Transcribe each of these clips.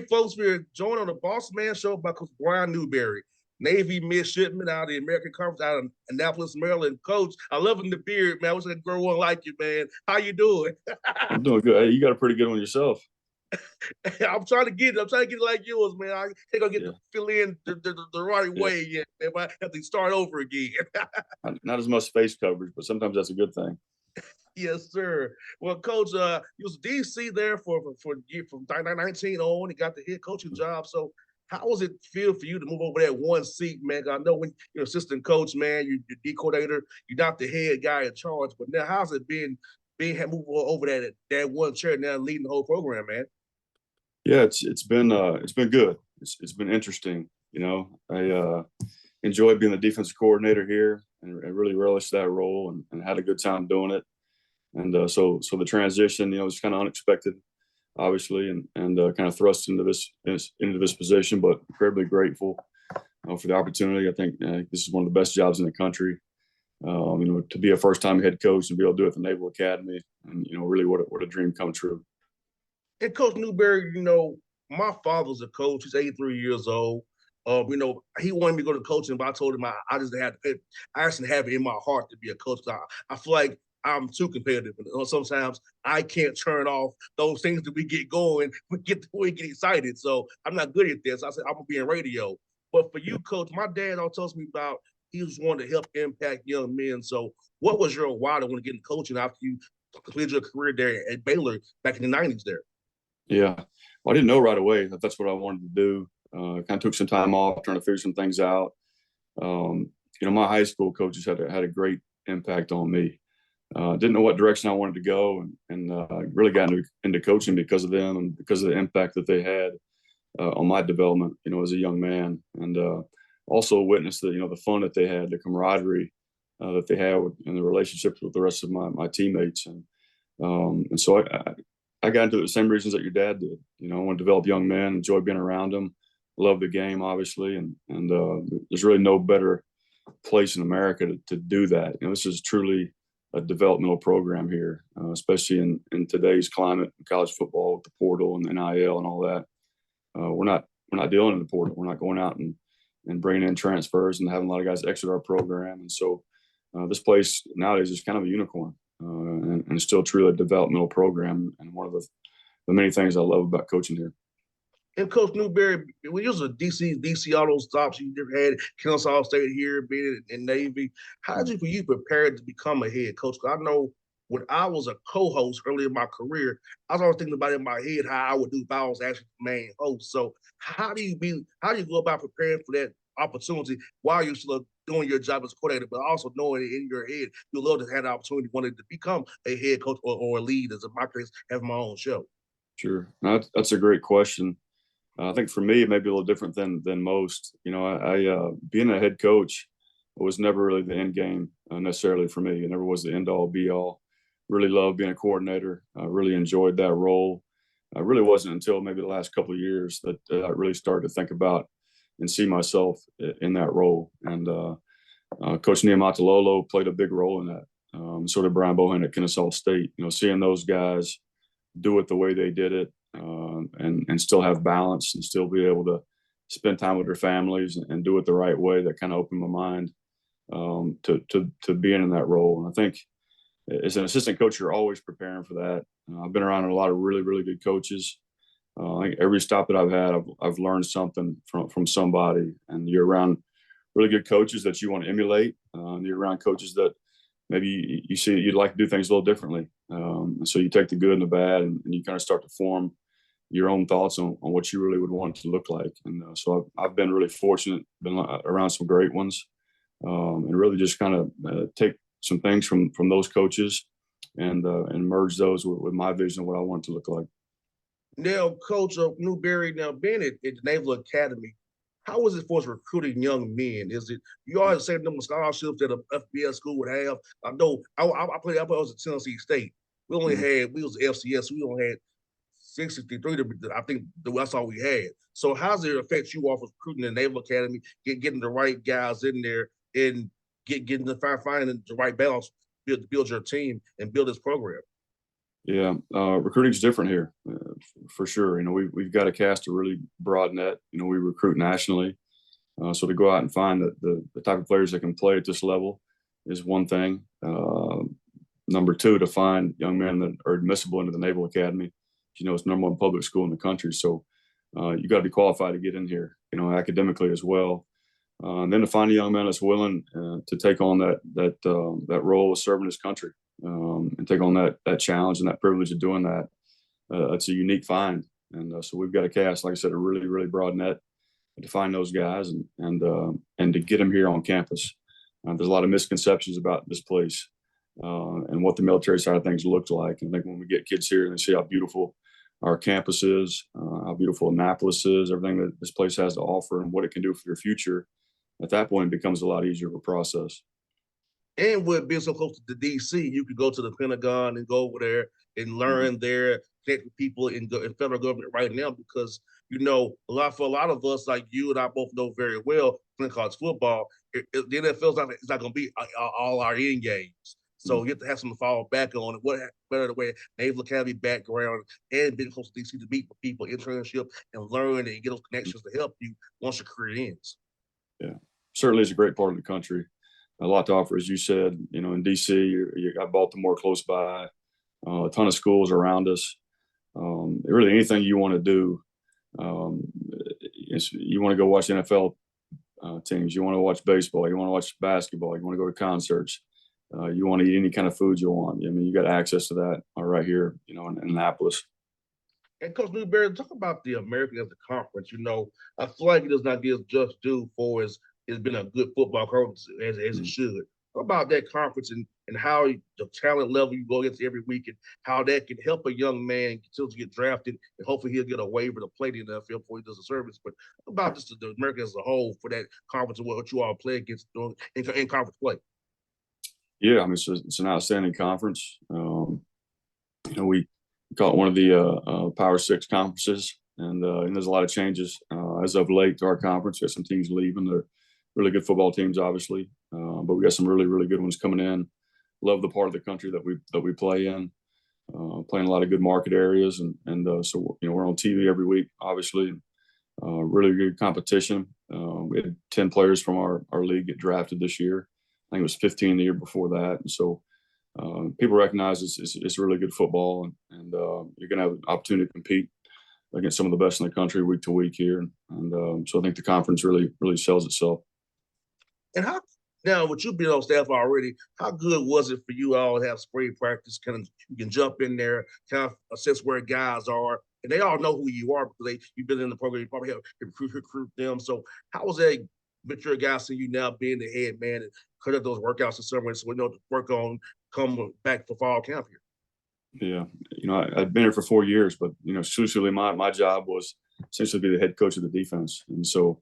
folks, we're joined on the Bossman show by Coach Brian Newberry, Navy midshipman out of the American Conference out of Annapolis, Maryland. Coach, I love the beard, man. I wish I could grow one like you, man. How you doing? I'm doing good. Hey, you got a pretty good one yourself. I'm trying to get it. I'm trying to get it like yours, man. I think I'll get Yeah, to fill in the right yeah. way yet. If I have to start over again. Not as much face coverage, but sometimes that's a good thing. Yes, sir. Well, Coach, you was DC there for year from 19 on. He got the head coaching job. So, how was it feel for you to move over that one seat, man? 'Cause I know when you're assistant coach, man, you're D coordinator, you're not the head guy in charge. But now, how's it been being moved over that one chair now, leading the whole program, man? Yeah, it's been good. It's been interesting. I enjoyed being the defensive coordinator here and really relished that role and had a good time doing it. And so the transition, was kind of unexpected, obviously, and kind of thrust into this position, but incredibly grateful for the opportunity. I think this is one of the best jobs in the country. To be a first-time head coach and be able to do it at the Naval Academy, and really what a dream come true. And Coach Newberry, my father's a coach. He's 83 years old. He wanted me to go to coaching, but I told him I just had to. I actually have it in my heart to be a coach. I feel like I'm too competitive. And sometimes I can't turn off those things that we get going. We get excited. So I'm not good at this. I said I'm gonna be in radio. But for you, Coach, my dad always tells me about he was wanting to help impact young men. So what was your why to want to get into coaching after you completed your career there at Baylor back in the 90s there? Yeah, well, I didn't know right away that that's what I wanted to do. Kind of took some time off trying to figure some things out. My high school coaches had a great impact on me. Didn't know what direction I wanted to go, and really got into coaching because of them and because of the impact that they had on my development, as a young man, and also witnessed the fun that they had, the camaraderie that they had, and the relationships with the rest of my teammates, and so I got into it the same reasons that your dad did. I want to develop young men, enjoy being around them, love the game, obviously, and there's really no better place in America to do that. This is truly a developmental program here, especially in today's climate in college football with the portal and NIL and all that. We're not dealing in the portal. We're not going out and bringing in transfers and having a lot of guys exit our program. And so this place nowadays is kind of a unicorn. And still truly a developmental program, and one of the many things I love about coaching here. And Coach Newberry, when you was a DC all those stops you never had, Kennesaw State here, being in Navy, how did you prepare to become a head coach? I know when I was a co-host early in my career, I was always thinking about in my head how I would do if I was actually the main host. So how do you go about preparing for that opportunity while you're still doing your job as a coordinator, but also knowing in your head you'd love to have the opportunity wanted to become a head coach or a lead, as in my case, have my own show? Sure, that's a great question. I think for me, it may be a little different than most. I being a head coach was never really the end game necessarily for me. It never was the end all be all. Really loved being a coordinator. I really enjoyed that role. It really wasn't until maybe the last couple of years that I really started to think about and see myself in that role. And Coach Niumatalolo played a big role in that. So did Brian Bohan at Kennesaw State. Seeing those guys do it the way they did it, and still have balance and still be able to spend time with their families and do it the right way, that kind of opened my mind to being in that role. And I think as an assistant coach, you're always preparing for that. I've been around a lot of really, really good coaches. I think every stop that I've had, I've learned something from somebody. And you're around really good coaches that you want to emulate. You're around coaches that maybe you see you'd like to do things a little differently. So you take the good and the bad, and you kind of start to form your own thoughts on what you really would want it to look like. And so I've been really fortunate, been around some great ones, and really just kind of take some things from those coaches and merge those with my vision of what I want it to look like. Now, Coach Newberry, now being at the Naval Academy, how is it for us recruiting young men? Is it you always say them scholarships that a FBS school would have? I know I was at Tennessee State. We was FCS, so we only had 663. I think that's all we had. So how's it affect you off of recruiting the Naval Academy, getting the right guys in there and finding the right balance, build your team and build this program? Yeah, recruiting's different here, for sure. You know, we've got to cast a really broad net. You know, we recruit nationally, so to go out and find the type of players that can play at this level is one thing. Number two, to find young men that are admissible into the Naval Academy. You know, it's number one public school in the country, so you got to be qualified to get in here. You know, academically as well. And then to find a young man that's willing to take on that role of serving his country, and take on that challenge and that privilege of doing that. It's a unique find, and so we've got to cast, like I said, a really really broad net to find those guys and to get them here on campus. There's a lot of misconceptions about this place and what the military side of things looks like. And I think when we get kids here and they see how beautiful our campus is, how beautiful Annapolis is, everything that this place has to offer, and what it can do for your future, at that point, it becomes a lot easier of a process. And with being so close to the DC, you could go to the Pentagon and go over there and Mhm. learn there, connect with people in federal government right now because for a lot of us, like you and I both know very well, playing college football, the NFL's not it's not going to be all our end games. So you have to have something to fall back on. And what better the way Naval Academy background and being close to DC to meet with people, internship, and learn and get those connections to help you once your career ends. Yeah, certainly is a great part of the country. A lot to offer, as you said. You know, in DC, you got Baltimore close by, a ton of schools around us. Really, anything you want to do, um, you want to go watch NFL teams, you want to watch baseball, you want to watch basketball, you want to go to concerts, you want to eat any kind of food you want. I mean, you got access to that right here, you know, in Annapolis. And Coach Newberry, talk about the American as a conference. I feel like it does not give just due for it's been a good football conference as it Mhm. should. Talk about that conference and how the talent level you go against every week and how that can help a young man still to get drafted and hopefully he'll get a waiver to play in the NFL before he does a service. But about just the American as a whole for that conference and what you all play against during in conference play. Yeah, I mean, it's an outstanding conference. You know, we call it one of the Power Six conferences, and there's a lot of changes as of late to our conference. We got some teams leaving. They're really good football teams, obviously, but we got some really really good ones coming in. Love the part of the country that we play in. Playing a lot of good market areas, and so you know we're on TV every week, obviously. Really good competition. We had 10 players from our league get drafted this year. I think it was 15 the year before that, and so people recognize it's really good football, and you're going to have an opportunity to compete against some of the best in the country week to week here, and so I think the conference really really sells itself. And how now with you being on staff already, how good was it for you all to have spring practice? Kind of you can jump in there, kind of assess where guys are, and they all know who you are because you've been in the program. You probably have recruit them. So how was that? But your guys see you now being the head man and cut up those workouts in summer, so we know to work on come back for fall camp here. Yeah, you know, I've been here for 4 years, but you know, exclusively my job was essentially to be the head coach of the defense, and so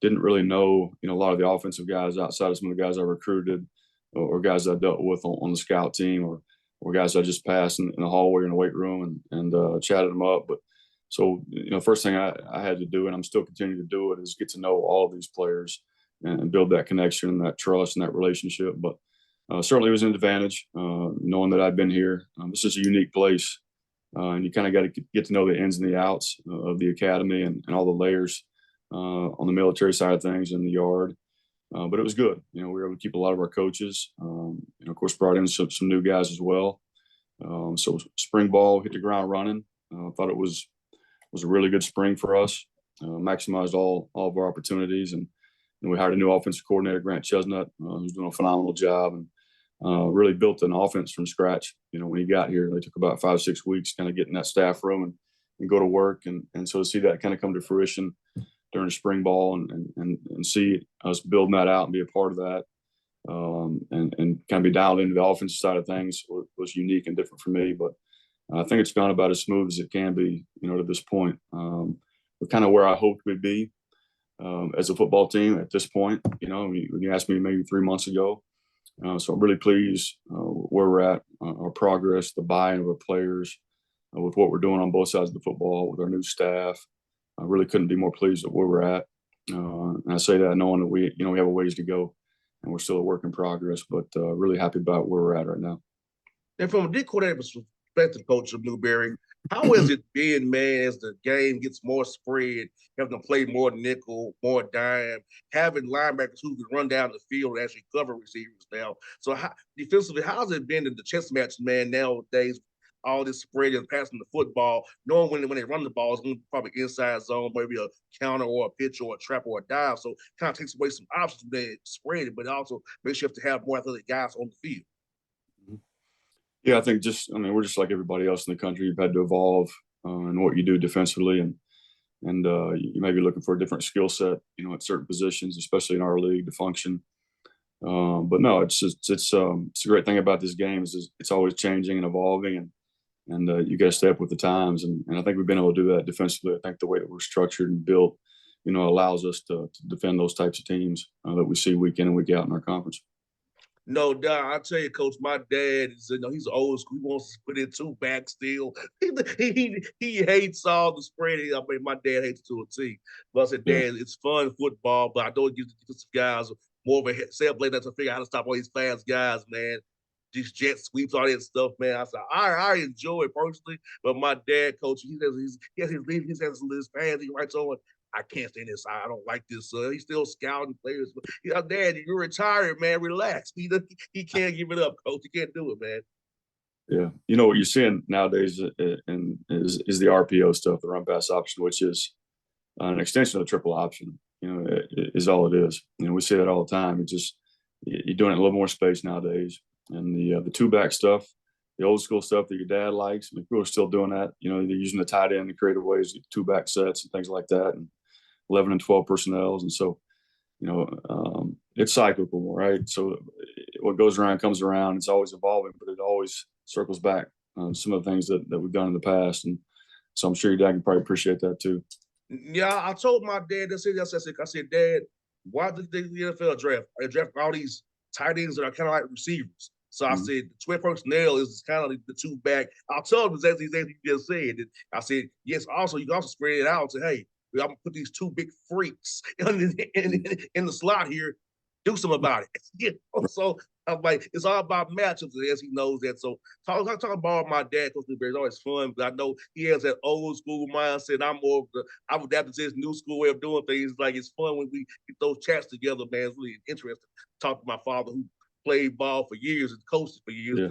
didn't really know a lot of the offensive guys outside of some of the guys I recruited or guys I dealt with on the scout team or guys I just passed in the hallway or in the weight room and chatted them up. But so first thing I had to do, and I'm still continuing to do it, is get to know all of these players and build that connection, that trust, and that relationship. But certainly it was an advantage knowing that I'd been here. This is a unique place, and you kind of got to get to know the ins and the outs of the academy and all the layers on the military side of things in the yard. But it was good. We were able to keep a lot of our coaches. Of course, brought in some new guys as well. So spring ball hit the ground running. I thought it was a really good spring for us. Maximized all of our opportunities, and we hired a new offensive coordinator, Grant Chestnut, who's doing a phenomenal job, and really built an offense from scratch. When he got here, they took about 5-6 weeks kind of getting that staff room and go to work, and so to see that kind of come to fruition during the spring ball and see us building that out and be a part of that, and kind of be dialed into the offensive side of things was unique and different for me. But I think it's gone about as smooth as it can be, to this point. We're kind of where I hoped we'd be as a football team at this point. When you asked me maybe 3 months ago, so I'm really pleased where we're at, our progress, the buy-in of our players, with what we're doing on both sides of the football with our new staff. I really couldn't be more pleased with where we're at. And I say that knowing that we have a ways to go, and we're still a work in progress, but really happy about where we're at right now. And from a D coordinator back to Coach of Newberry. How has it been, man, as the game gets more spread, having to play more nickel, more dime, having linebackers who can run down the field and actually cover receivers now? So defensively, how's it been in the chess match, man, nowadays? All this spread and passing the football, knowing when they run the ball, it's going to be probably inside zone, maybe a counter or a pitch or a trap or a dive. So kind of takes away some options when they spread it, but it also makes you have to have more athletic guys on the field. Yeah, I think we're just like everybody else in the country. You've had to evolve in what you do defensively, and you may be looking for a different skill set, at certain positions, especially in our league, to function. But no, it's a great thing about this game is it's always changing and evolving, and you got to stay up with the times. And I think we've been able to do that defensively. I think the way that we're structured and built, allows us to defend those types of teams that we see week in and week out in our conference. No doubt. I tell you, Coach, my dad is, he's old school. He wants to put in two back still. He hates all the spread. I mean, my dad hates it to a T. But I said, Yeah. Dad, it's fun football, but I don't give the defensive guys more of a set play to figure out how to stop all these fast guys, man. These jet sweeps, all that stuff, man. I said, I enjoy it personally, but my dad, Coach, he has his fans. He writes on, I can't stand this. I don't like this. He's still scouting players. But, Dad, you're retired, man. Relax. He can't give it up, Coach. He can't do it, man. Yeah, what you're seeing nowadays is the RPO stuff, the run pass option, which is an extension of the triple option. Is all it is. We say that all the time. It's just you're doing it in a little more space nowadays, and the two back stuff, the old school stuff that your dad likes. People are still doing that. They're using the tight end in creative ways, two back sets and things like that, and 11 and 12 personnels, and so it's cyclical, right? So what goes around comes around. It's always evolving, but it always circles back on some of the things that we've done in the past, and so I'm sure your dad can probably appreciate that too. Yeah, I told my dad. I said, Dad, why did the NFL draft? They draft all these tight ends that are kind of like receivers. So I said, the 12 personnel is kind of the two back. I'll tell him exactly you just said. And I said, yes, also, you can also spread it out and say, hey, I'm going to put these two big freaks in the slot here. Do something about it. So I'm like, it's all about matchups, as he knows that. So talking about my dad, Coach Newberry, is always fun, but I know he has that old school mindset. I'm adapted to his new school way of doing things. Like, it's fun when we get those chats together, man. It's really interesting. Talk to my father who played ball for years and coached for years. Yeah.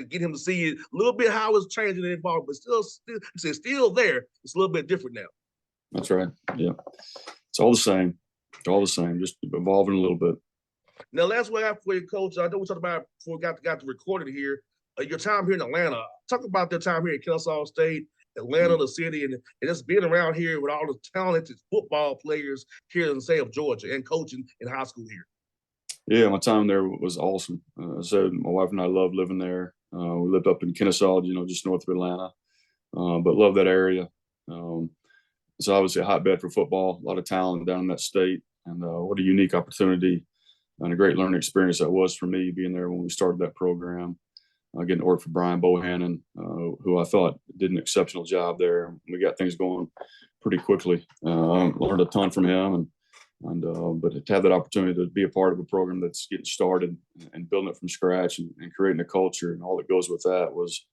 To get him to see it, a little bit how it's changing and evolving, but still there. It's a little bit different now. That's right. Yeah. It's all the same. Just evolving a little bit. Now, last one I have for you, Coach. I know we talked about it before we got to record it here. Your time here in Atlanta. Talk about their time here at Kennesaw State, Atlanta, the city, and just being around here with all the talented football players here in the state of Georgia and coaching in high school here. Yeah, my time there was awesome. So my wife and I loved living there. We lived up in Kennesaw, just north of Atlanta, but love that area. It's obviously a hotbed for football, a lot of talent down in that state, and what a unique opportunity and a great learning experience that was for me being there when we started that program. Getting to work for Brian Bohannon, who I thought did an exceptional job there. We got things going pretty quickly. Learned a ton from him, but to have that opportunity to be a part of a program that's getting started and building it from scratch and creating a culture and all that goes with that was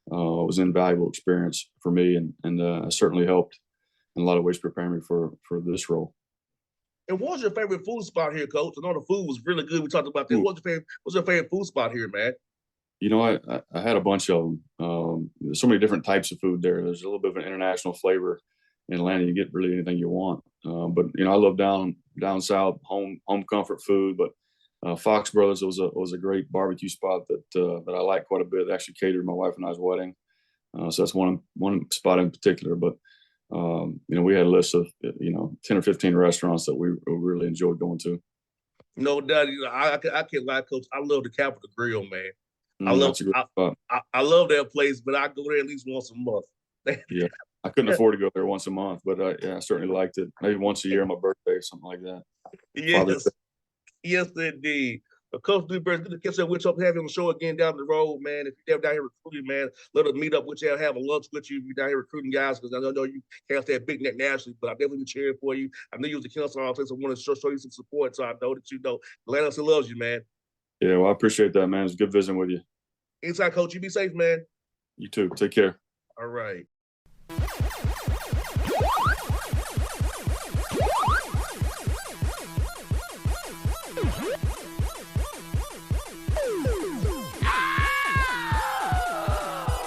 an invaluable experience for me, and certainly helped in a lot of ways prepare me for this role. And what's your favorite food spot here, Coach? I know the food was really good. We talked about this. What's your favorite food spot here, man? I had a bunch of them. There's so many different types of food there. There's a little bit of an international flavor in Atlanta. You get really anything you want. But I love down south, home comfort food. But Fox Brothers was a great barbecue spot that I like quite a bit. They actually catered my wife and I's wedding. So that's one spot in particular. But we had a list of 10 or 15 restaurants that we really enjoyed going to. No doubt. I can't lie, Coach. I love the Capitol Grill, man. I love that place, but I go there at least once a month. Yeah, I couldn't afford to go there once a month, but I certainly liked it. Maybe once a year on my birthday, something like that. Yes, indeed. But Coach Newberry, good to catch up with you. Hope to have you on the show again down the road, man. If you're down here recruiting, man, let us meet up with you and have a lunch with you. If you're down here recruiting guys, because I know you can't that big net nationally, but I'm definitely cheering for you. I knew you was the Kennesaw place. I want to show you some support, so I know that Atlanta still loves you, man. Yeah, well, I appreciate that, man. It's good visiting with you. Inside, Coach. You be safe, man. You too. Take care. All right.